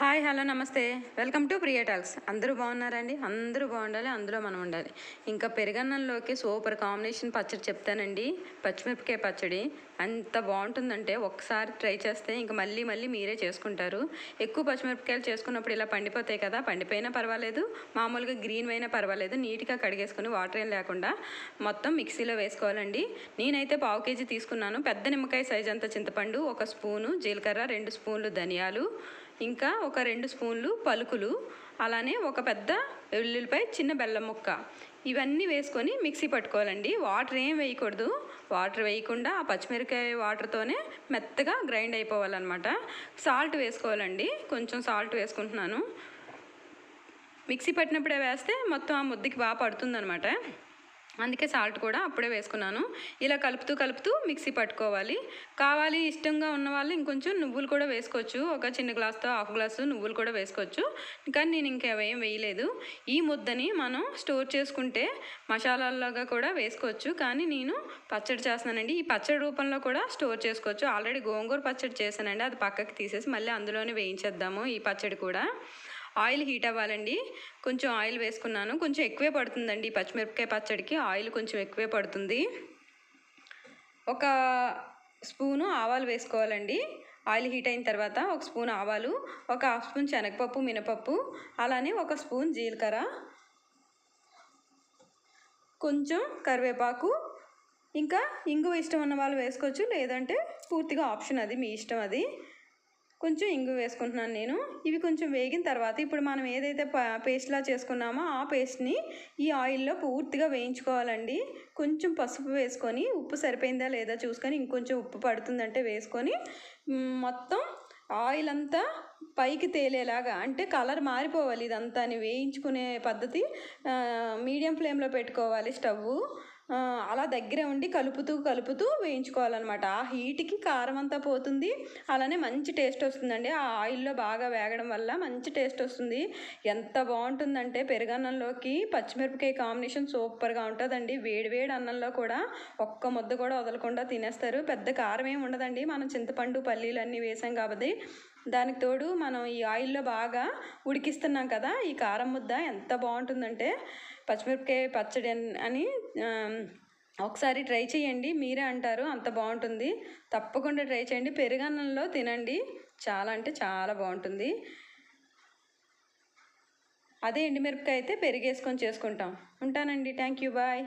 Hi hello నమస్తే welcome to Priya talks. అందరూ బాగున్నారండి? అందరూ బాగుండాలి, అందులో మనం ఉండాలి. ఇంకా పెరుగన్నంలోకి సూపర్ కాంబినేషన్ పచ్చడి చెప్తానండి. పచ్చిమిరపకాయ పచ్చడి అంత బాగుంటుందంటే ఒక్కసారి ట్రై చేస్తే ఇంకా మళ్ళీ మళ్ళీ మీరే చేసుకుంటారు. ఎక్కువ పచ్చిమిరపకాయలు చేసుకున్నప్పుడు ఇలా పండిపోతాయి కదా, పండిపోయినా పర్వాలేదు, మామూలుగా గ్రీన్ అయినా పర్వాలేదు, నీట్గా కడిగేసుకుని వాటర్ ఏం లేకుండా మొత్తం మిక్సీలో వేసుకోవాలండి. నేనైతే పావు కేజీ తీసుకున్నాను. పెద్ద నిమ్మకాయ సైజ్ అంత చింతపండు, 1 స్పూను జీలకర్ర, 2 స్పూన్లు ధనియాలు, ఇంకా ఒక 2 స్పూన్లు పలుకులు, అలానే ఒక పెద్ద వెల్లుల్లిపాయ, చిన్న బెల్లం ముక్క, ఇవన్నీ వేసుకొని మిక్సీ పట్టుకోవాలండి. వాటర్ ఏం వేయకూడదు. వాటర్ వేయకుండా ఆ పచ్చిమిరపకాయ వాటర్తోనే మెత్తగా గ్రైండ్ అయిపోవాలన్నమాట. సాల్ట్ వేసుకోవాలండి, కొంచెం సాల్ట్ వేసుకుంటున్నాను. మిక్సీ పట్టినప్పుడే వేస్తే మొత్తం ఆ ముద్దకి బాగా పడుతుందన్నమాట. అందుకే సాల్ట్ కూడా అప్పుడే వేసుకున్నాను. ఇలా కలుపుతూ మిక్సీ పట్టుకోవాలి. కావాలి ఇష్టంగా ఉన్న వాళ్ళు ఇంకొంచెం నువ్వులు కూడా వేసుకోవచ్చు. ఒక చిన్న గ్లాస్తో హాఫ్ గ్లాసు నువ్వులు కూడా వేసుకోవచ్చు, కానీ నేను ఇంకేం వేయలేదు. ఈ ముద్దని మనం స్టోర్ చేసుకుంటే మసాలాల్లాగా కూడా వేసుకోవచ్చు, కానీ నేను పచ్చడి చేస్తున్నానండి. ఈ పచ్చడి రూపంలో కూడా స్టోర్ చేసుకోవచ్చు. ఆల్రెడీ గోంగూర పచ్చడి చేశానండి, అది పక్కకి తీసేసి మళ్ళీ అందులోనే వేయించేద్దాము ఈ పచ్చడి కూడా. ఆయిల్ హీట్ అవ్వాలండి. కొంచెం ఆయిల్ వేసుకున్నాను. కొంచెం ఎక్కువే పడుతుందండి పచ్చిమిరపకాయ పచ్చడికి, ఆయిల్ కొంచెం ఎక్కువే పడుతుంది. ఒక స్పూను ఆవాలు వేసుకోవాలండి. ఆయిల్ హీట్ అయిన తర్వాత 1 స్పూన్ ఆవాలు, ఒక హాఫ్ స్పూన్ శనగపప్పు, మినపప్పు, అలానే 1 స్పూన్ జీలకర్ర, కొంచెం కరివేపాకు, ఇంకా ఇంగువ ఇష్టం ఉన్న వాళ్ళు వేసుకోవచ్చు, లేదంటే పూర్తిగా ఆప్షన్, అది మీ ఇష్టం. అది కొంచెం ఇంగు వేసుకుంటున్నాను నేను. ఇవి కొంచెం వేగిన తర్వాత ఇప్పుడు మనం ఏదైతే పేస్ట్లా చేసుకున్నామో ఆ పేస్ట్ని ఈ ఆయిల్లో పూర్తిగా వేయించుకోవాలండి. కొంచెం పసుపు వేసుకొని, ఉప్పు సరిపోయిందా లేదా చూసుకొని, ఇంకొంచెం ఉప్పు పడుతుందంటే వేసుకొని, మొత్తం ఆయిల్ అంతా పైకి తేలేలాగా, అంటే కలర్ మారిపోవాలి, ఇదంతా వేయించుకునే పద్ధతి. మీడియం ఫ్లేమ్లో పెట్టుకోవాలి స్టవ్. అలా దగ్గరే ఉండి కలుపుతూ వేయించుకోవాలన్నమాట. ఆ హీట్కి కారం అంతా పోతుంది, అలానే మంచి టేస్ట్ వస్తుందండి. ఆ ఆయిల్లో బాగా వేగడం వల్ల మంచి టేస్ట్ వస్తుంది. ఎంత బాగుంటుందంటే పెరుగన్నంలోకి పచ్చిమిరపకాయ కాంబినేషన్ సూపర్గా ఉంటుందండి. వేడి అన్నంలో కూడా ఒక్క ముద్ద కూడా వదలకుండా తినేస్తారు. పెద్ద కారం ఏమి ఉండదండి, మనం చింతపండు పల్లీలు అన్నీ వేసాం కాబట్టి. దానికి తోడు మనం ఈ ఆయిల్లో బాగా ఉడికిస్తున్నాం కదా, ఈ కారం ముద్ద ఎంత బాగుంటుందంటే పచ్చిమిరపకాయ పచ్చడి అని ఒకసారి ట్రై చేయండి, మీరే అంటారు అంత బాగుంటుంది. తప్పకుండా ట్రై చేయండి, పెరుగన్నంలో తినండి, చాలా అంటే చాలా బాగుంటుంది. అదే ఎండుమిరపకాయ అయితే పెరిగేసుకొని చేసుకుంటాం. ఉంటానండి, థ్యాంక్ యూ, బాయ్.